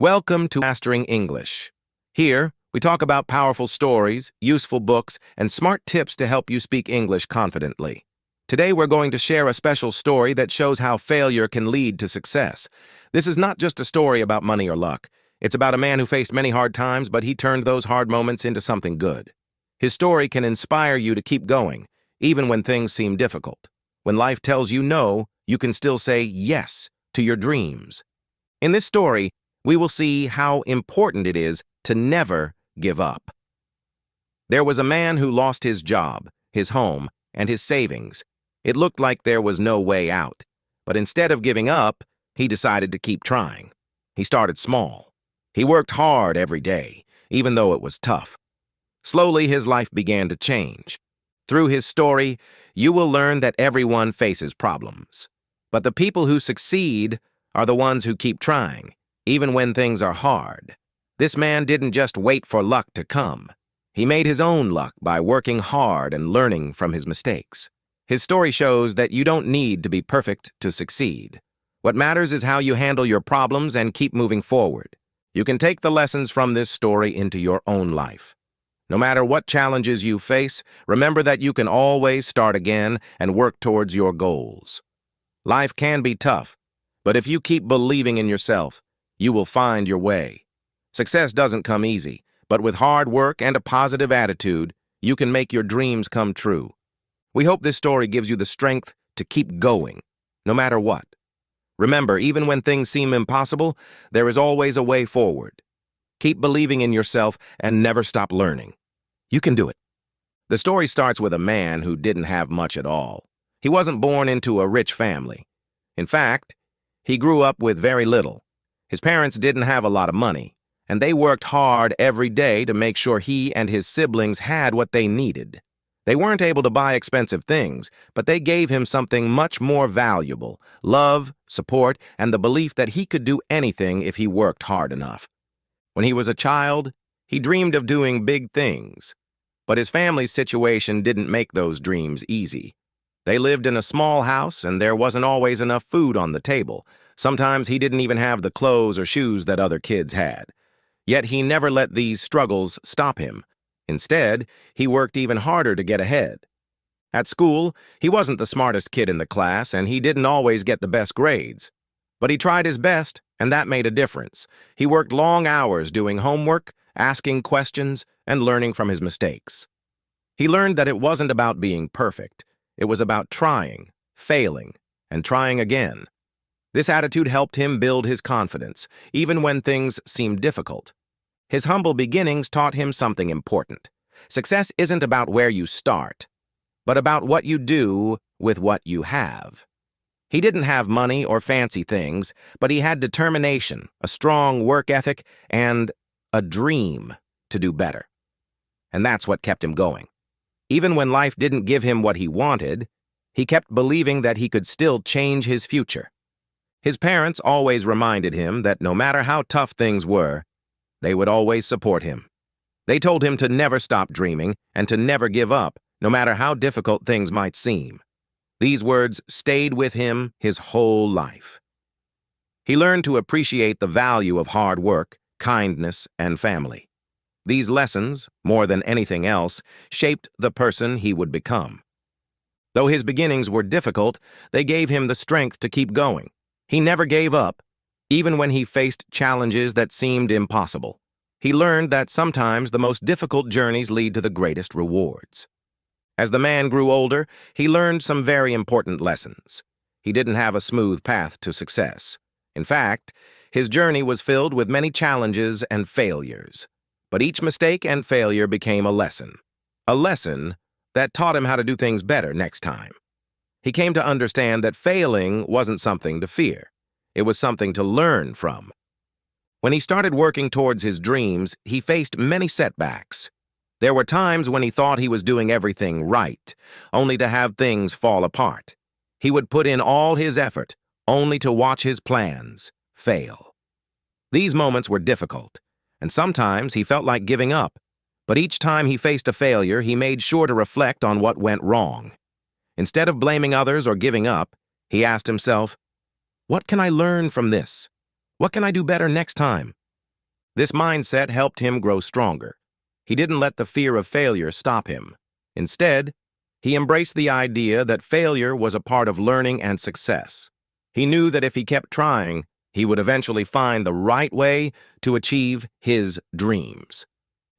Welcome to Mastering English. Here, we talk about powerful stories, useful books, and smart tips to help you speak English confidently. Today, we're going to share a special story that shows how failure can lead to success. This is not just a story about money or luck. It's about a man who faced many hard times, but he turned those hard moments into something good. His story can inspire you to keep going, even when things seem difficult. When life tells you no, you can still say yes to your dreams. In this story, we will see how important it is to never give up. There was a man who lost his job, his home, and his savings. It looked like there was no way out. But instead of giving up, he decided to keep trying. He started small. He worked hard every day, even though it was tough. Slowly, his life began to change. Through his story, you will learn that everyone faces problems. But the people who succeed are the ones who keep trying, even when things are hard. This man didn't just wait for luck to come. He made his own luck by working hard and learning from his mistakes. His story shows that you don't need to be perfect to succeed. What matters is how you handle your problems and keep moving forward. You can take the lessons from this story into your own life. No matter what challenges you face, remember that you can always start again and work towards your goals. Life can be tough, but if you keep believing in yourself, you will find your way. Success doesn't come easy, but with hard work and a positive attitude, you can make your dreams come true. We hope this story gives you the strength to keep going, no matter what. Remember, even when things seem impossible, there is always a way forward. Keep believing in yourself and never stop learning. You can do it. The story starts with a man who didn't have much at all. He wasn't born into a rich family. In fact, he grew up with very little. His parents didn't have a lot of money, and they worked hard every day to make sure he and his siblings had what they needed. They weren't able to buy expensive things, but they gave him something much more valuable: love, support, and the belief that he could do anything if he worked hard enough. When he was a child, he dreamed of doing big things, but his family's situation didn't make those dreams easy. They lived in a small house, and there wasn't always enough food on the table. Sometimes he didn't even have the clothes or shoes that other kids had. Yet he never let these struggles stop him. Instead, he worked even harder to get ahead. At school, he wasn't the smartest kid in the class, and he didn't always get the best grades. But he tried his best, and that made a difference. He worked long hours doing homework, asking questions, and learning from his mistakes. He learned that it wasn't about being perfect. It was about trying, failing, and trying again. This attitude helped him build his confidence, even when things seemed difficult. His humble beginnings taught him something important. Success isn't about where you start, but about what you do with what you have. He didn't have money or fancy things, but he had determination, a strong work ethic, and a dream to do better. And that's what kept him going. Even when life didn't give him what he wanted, he kept believing that he could still change his future. His parents always reminded him that no matter how tough things were, they would always support him. They told him to never stop dreaming and to never give up, no matter how difficult things might seem. These words stayed with him his whole life. He learned to appreciate the value of hard work, kindness, and family. These lessons, more than anything else, shaped the person he would become. Though his beginnings were difficult, they gave him the strength to keep going. He never gave up, even when he faced challenges that seemed impossible. He learned that sometimes the most difficult journeys lead to the greatest rewards. As the man grew older, he learned some very important lessons. He didn't have a smooth path to success. In fact, his journey was filled with many challenges and failures. But each mistake and failure became a lesson that taught him how to do things better next time. He came to understand that failing wasn't something to fear. It was something to learn from. When he started working towards his dreams, he faced many setbacks. There were times when he thought he was doing everything right, only to have things fall apart. He would put in all his effort, only to watch his plans fail. These moments were difficult, and sometimes he felt like giving up. But each time he faced a failure, he made sure to reflect on what went wrong. Instead of blaming others or giving up, he asked himself, "What can I learn from this? What can I do better next time?" This mindset helped him grow stronger. He didn't let the fear of failure stop him. Instead, he embraced the idea that failure was a part of learning and success. He knew that if he kept trying, he would eventually find the right way to achieve his dreams.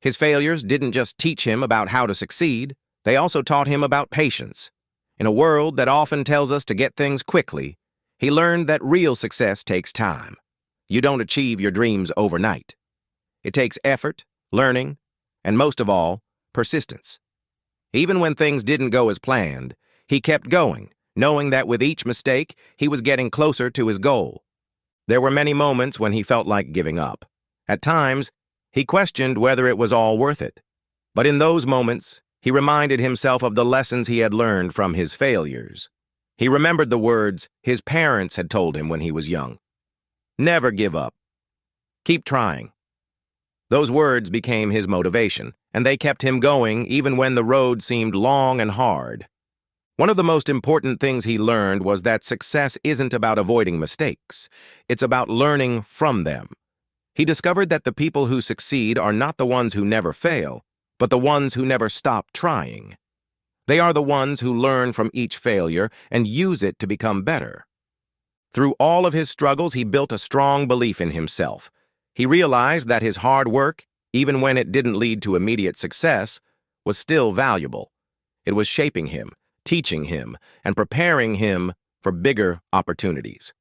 His failures didn't just teach him about how to succeed, they also taught him about patience. In a world that often tells us to get things quickly, he learned that real success takes time. You don't achieve your dreams overnight. It takes effort, learning, and most of all, persistence. Even when things didn't go as planned, he kept going, knowing that with each mistake, he was getting closer to his goal. There were many moments when he felt like giving up. At times, he questioned whether it was all worth it. But in those moments, he reminded himself of the lessons he had learned from his failures. He remembered the words his parents had told him when he was young. Never give up. Keep trying. Those words became his motivation, and they kept him going even when the road seemed long and hard. One of the most important things he learned was that success isn't about avoiding mistakes. It's about learning from them. He discovered that the people who succeed are not the ones who never fail, but the ones who never stop trying. They are the ones who learn from each failure and use it to become better. Through all of his struggles, he built a strong belief in himself. He realized that his hard work, even when it didn't lead to immediate success, was still valuable. It was shaping him, teaching him, and preparing him for bigger opportunities.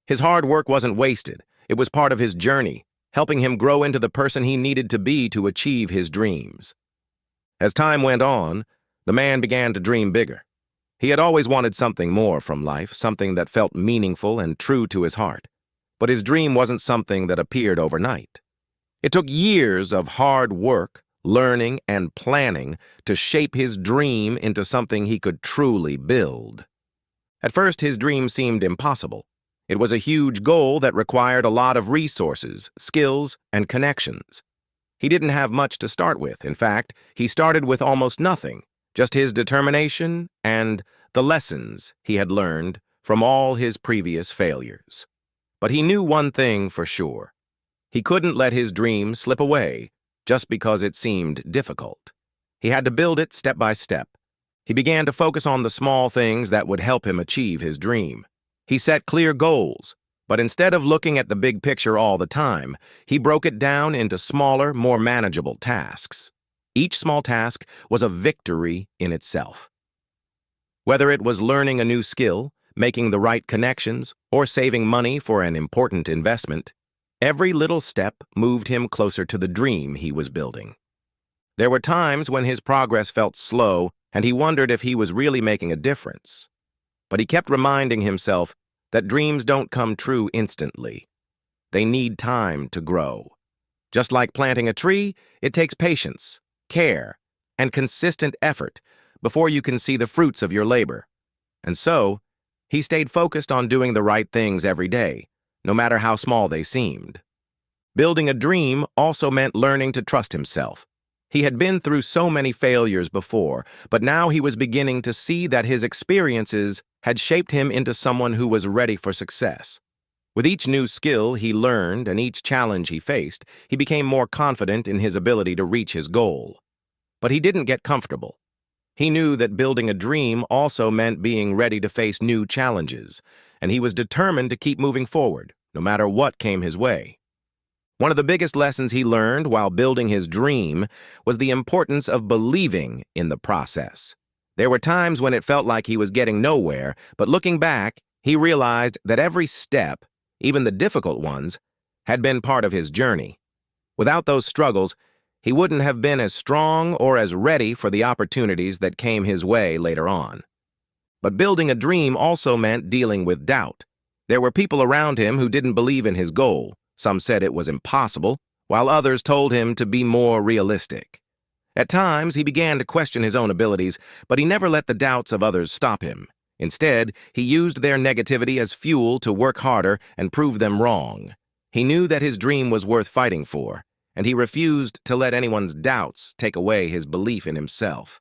His hard work wasn't wasted. It was part of his journey, helping him grow into the person he needed to be to achieve his dreams. As time went on, the man began to dream bigger. He had always wanted something more from life, something that felt meaningful and true to his heart. But his dream wasn't something that appeared overnight. It took years of hard work, learning, and planning to shape his dream into something he could truly build. At first, his dream seemed impossible. It was a huge goal that required a lot of resources, skills, and connections. He didn't have much to start with. In fact, he started with almost nothing, just his determination and the lessons he had learned from all his previous failures. But he knew one thing for sure. He couldn't let his dream slip away just because it seemed difficult. He had to build it step by step. He began to focus on the small things that would help him achieve his dream. He set clear goals, but instead of looking at the big picture all the time, he broke it down into smaller, more manageable tasks. Each small task was a victory in itself. Whether it was learning a new skill, making the right connections, or saving money for an important investment, every little step moved him closer to the dream he was building. There were times when his progress felt slow and he wondered if he was really making a difference. But he kept reminding himself that dreams don't come true instantly. They need time to grow. Just like planting a tree, it takes patience, care, and consistent effort before you can see the fruits of your labor. And so, he stayed focused on doing the right things every day, no matter how small they seemed. Building a dream also meant learning to trust himself. He had been through so many failures before, but now he was beginning to see that his experiences had shaped him into someone who was ready for success. With each new skill he learned and each challenge he faced, he became more confident in his ability to reach his goal. But he didn't get comfortable. He knew that building a dream also meant being ready to face new challenges, and he was determined to keep moving forward, no matter what came his way. One of the biggest lessons he learned while building his dream was the importance of believing in the process. There were times when it felt like he was getting nowhere, but looking back, he realized that every step, even the difficult ones, had been part of his journey. Without those struggles, he wouldn't have been as strong or as ready for the opportunities that came his way later on. But building a dream also meant dealing with doubt. There were people around him who didn't believe in his goal. Some said it was impossible, while others told him to be more realistic. At times, he began to question his own abilities, but he never let the doubts of others stop him. Instead, he used their negativity as fuel to work harder and prove them wrong. He knew that his dream was worth fighting for, and he refused to let anyone's doubts take away his belief in himself.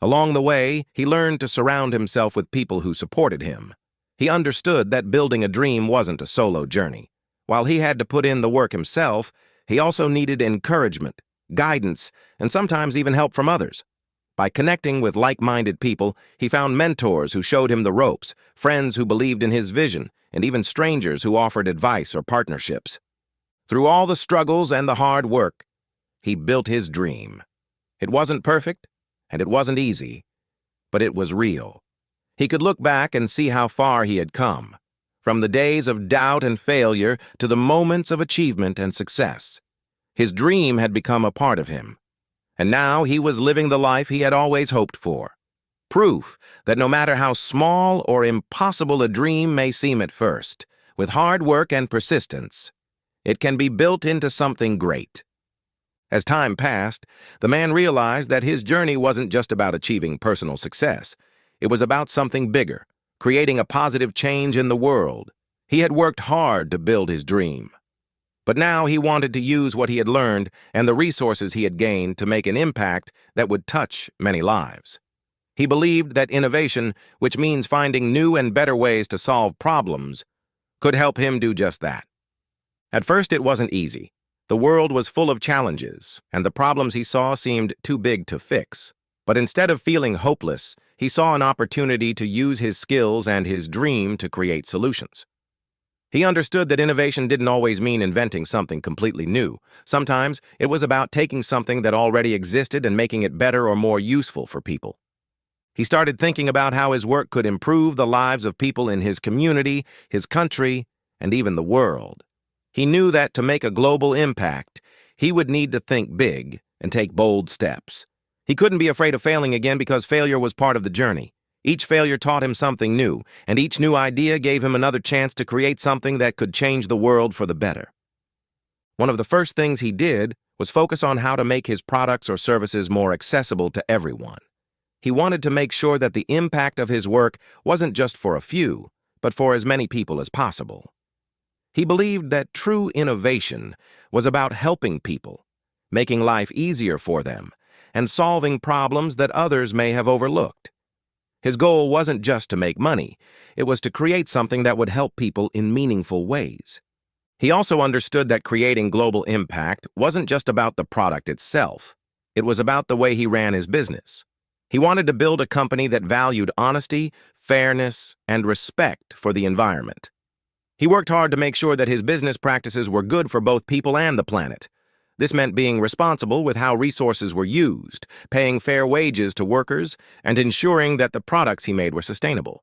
Along the way, he learned to surround himself with people who supported him. He understood that building a dream wasn't a solo journey. While he had to put in the work himself, He also needed encouragement, guidance, and sometimes even help from others. By connecting with like-minded people, he found mentors who showed him the ropes, friends who believed in his vision, and even strangers who offered advice or partnerships. Through all the struggles and the hard work, he built his dream. It wasn't perfect, and it wasn't easy, but it was real. He could look back and see how far he had come, from the days of doubt and failure to the moments of achievement and success. His dream had become a part of him, and now he was living the life he had always hoped for. Proof that no matter how small or impossible a dream may seem at first, with hard work and persistence, it can be built into something great. As time passed, the man realized that his journey wasn't just about achieving personal success. It was about something bigger, creating a positive change in the world. He had worked hard to build his dream. But now he wanted to use what he had learned and the resources he had gained to make an impact that would touch many lives. He believed that innovation, which means finding new and better ways to solve problems, could help him do just that. At first, it wasn't easy. The world was full of challenges, and the problems he saw seemed too big to fix. But instead of feeling hopeless, he saw an opportunity to use his skills and his dream to create solutions. He understood that innovation didn't always mean inventing something completely new. Sometimes it was about taking something that already existed and making it better or more useful for people. He started thinking about how his work could improve the lives of people in his community, his country, and even the world. He knew that to make a global impact, he would need to think big and take bold steps. He couldn't be afraid of failing again because failure was part of the journey. Each failure taught him something new, and each new idea gave him another chance to create something that could change the world for the better. One of the first things he did was focus on how to make his products or services more accessible to everyone. He wanted to make sure that the impact of his work wasn't just for a few, but for as many people as possible. He believed that true innovation was about helping people, making life easier for them, and solving problems that others may have overlooked. His goal wasn't just to make money, it was to create something that would help people in meaningful ways. He also understood that creating global impact wasn't just about the product itself, it was about the way he ran his business. He wanted to build a company that valued honesty, fairness, and respect for the environment. He worked hard to make sure that his business practices were good for both people and the planet. This meant being responsible with how resources were used, paying fair wages to workers, and ensuring that the products he made were sustainable.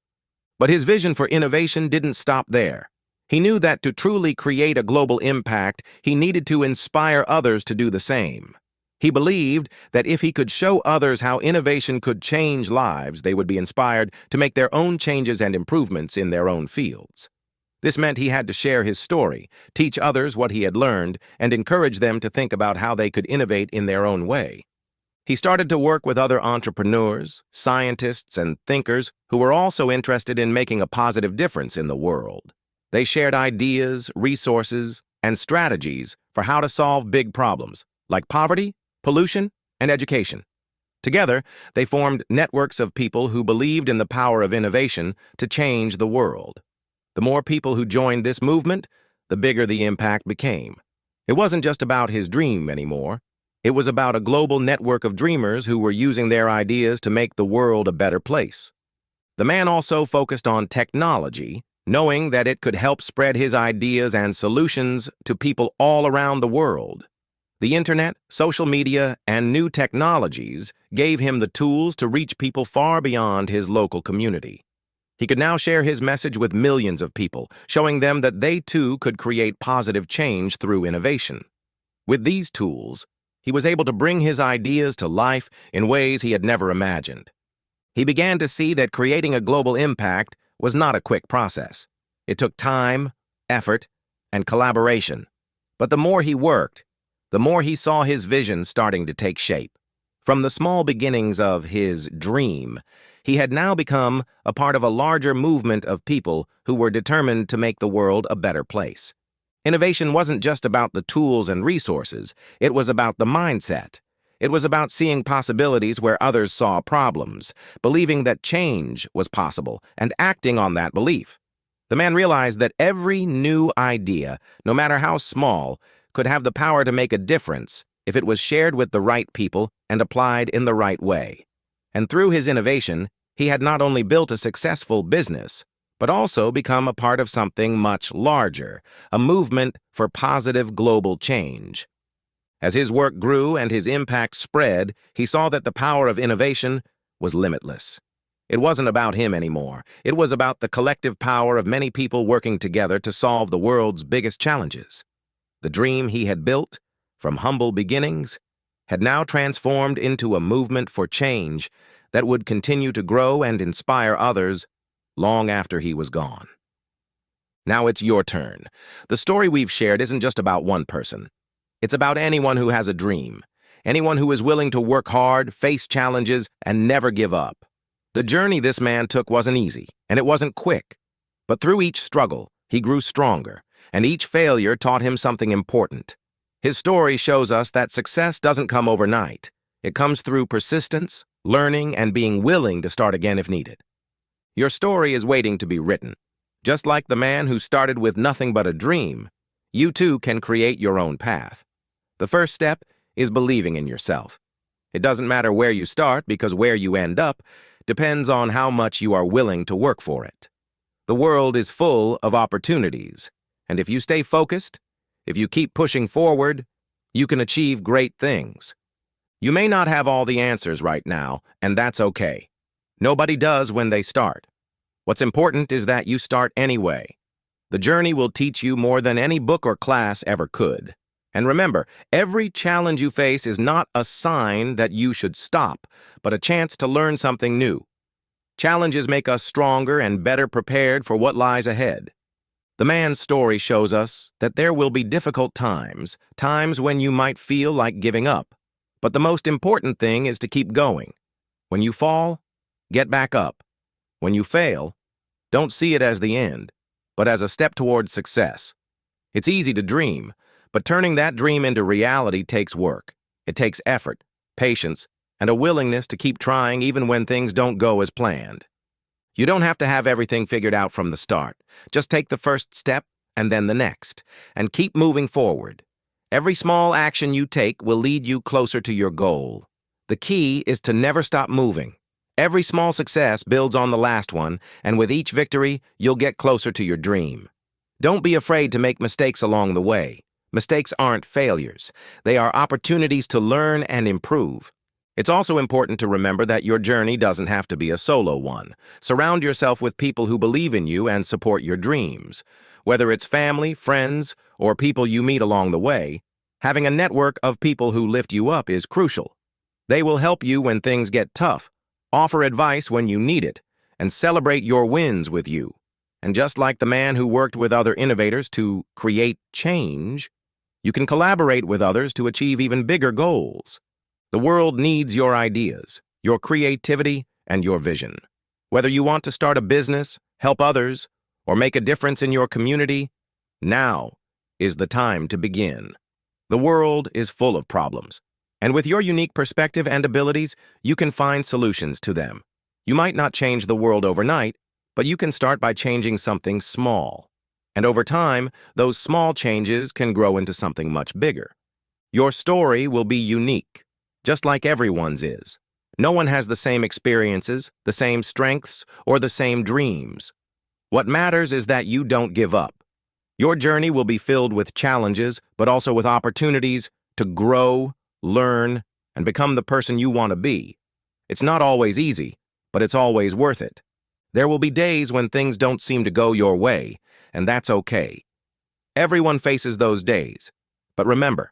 But his vision for innovation didn't stop there. He knew that to truly create a global impact, he needed to inspire others to do the same. He believed that if he could show others how innovation could change lives, they would be inspired to make their own changes and improvements in their own fields. This meant he had to share his story, teach others what he had learned, and encourage them to think about how they could innovate in their own way. He started to work with other entrepreneurs, scientists, and thinkers who were also interested in making a positive difference in the world. They shared ideas, resources, and strategies for how to solve big problems, like poverty, pollution, and education. Together, they formed networks of people who believed in the power of innovation to change the world. The more people who joined this movement, the bigger the impact became. It wasn't just about his dream anymore. It was about a global network of dreamers who were using their ideas to make the world a better place. The man also focused on technology, knowing that it could help spread his ideas and solutions to people all around the world. The internet, social media, and new technologies gave him the tools to reach people far beyond his local community. He could now share his message with millions of people, showing them that they too could create positive change through innovation. With these tools, he was able to bring his ideas to life in ways he had never imagined. He began to see that creating a global impact was not a quick process. It took time, effort, and collaboration. But the more he worked, the more he saw his vision starting to take shape. From the small beginnings of his dream, he had now become a part of a larger movement of people who were determined to make the world a better place. Innovation wasn't just about the tools and resources, it was about the mindset. It was about seeing possibilities where others saw problems, believing that change was possible, and acting on that belief. The man realized that every new idea, no matter how small, could have the power to make a difference if it was shared with the right people and applied in the right way. And through his innovation, he had not only built a successful business, but also become a part of something much larger, a movement for positive global change. As his work grew and his impact spread, he saw that the power of innovation was limitless. It wasn't about him anymore. It was about the collective power of many people working together to solve the world's biggest challenges. The dream he had built, from humble beginnings, had now transformed into a movement for change that would continue to grow and inspire others long after he was gone. Now it's your turn. The story we've shared isn't just about one person. It's about anyone who has a dream, anyone who is willing to work hard, face challenges, and never give up. The journey this man took wasn't easy, and it wasn't quick. But through each struggle, he grew stronger, and each failure taught him something important. His story shows us that success doesn't come overnight. It comes through persistence, learning, and being willing to start again if needed. Your story is waiting to be written. Just like the man who started with nothing but a dream, you too can create your own path. The first step is believing in yourself. It doesn't matter where you start, because where you end up depends on how much you are willing to work for it. The world is full of opportunities, and if you stay focused, if you keep pushing forward, you can achieve great things. You may not have all the answers right now, and that's okay. Nobody does when they start. What's important is that you start anyway. The journey will teach you more than any book or class ever could. And remember, every challenge you face is not a sign that you should stop, but a chance to learn something new. Challenges make us stronger and better prepared for what lies ahead. The man's story shows us that there will be difficult times, times when you might feel like giving up. But the most important thing is to keep going. When you fall, get back up. When you fail, don't see it as the end, but as a step towards success. It's easy to dream, but turning that dream into reality takes work. It takes effort, patience, and a willingness to keep trying even when things don't go as planned. You don't have to have everything figured out from the start. Just take the first step and then the next, and keep moving forward. Every small action you take will lead you closer to your goal. The key is to never stop moving. Every small success builds on the last one, and with each victory, you'll get closer to your dream. Don't be afraid to make mistakes along the way. Mistakes aren't failures. They are opportunities to learn and improve. It's also important to remember that your journey doesn't have to be a solo one. Surround yourself with people who believe in you and support your dreams. Whether it's family, friends, or people you meet along the way, having a network of people who lift you up is crucial. They will help you when things get tough, offer advice when you need it, and celebrate your wins with you. And just like the man who worked with other innovators to create change, you can collaborate with others to achieve even bigger goals. The world needs your ideas, your creativity, and your vision. Whether you want to start a business, help others, or make a difference in your community, now is the time to begin. The world is full of problems, and with your unique perspective and abilities, you can find solutions to them. You might not change the world overnight, but you can start by changing something small. And over time, those small changes can grow into something much bigger. Your story will be unique, just like everyone's is. No one has the same experiences, the same strengths, or the same dreams. What matters is that you don't give up. Your journey will be filled with challenges, but also with opportunities to grow, learn, and become the person you want to be. It's not always easy, but it's always worth it. There will be days when things don't seem to go your way, and that's okay. Everyone faces those days. But remember,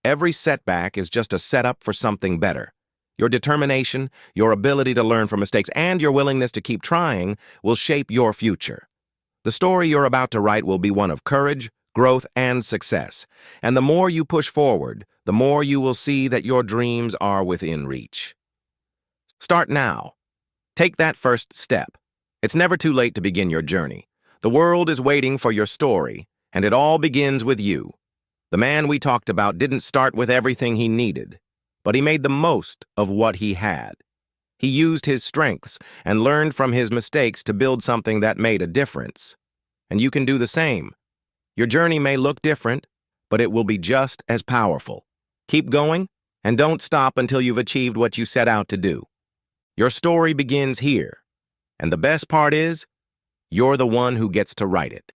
every setback is just a setup for something better. Your determination, your ability to learn from mistakes, and your willingness to keep trying will shape your future. The story you're about to write will be one of courage, growth, and success. And the more you push forward, the more you will see that your dreams are within reach. Start now. Take that first step. It's never too late to begin your journey. The world is waiting for your story, and it all begins with you. The man we talked about didn't start with everything he needed, but he made the most of what he had. He used his strengths and learned from his mistakes to build something that made a difference. And you can do the same. Your journey may look different, but it will be just as powerful. Keep going, and don't stop until you've achieved what you set out to do. Your story begins here, and the best part is, you're the one who gets to write it.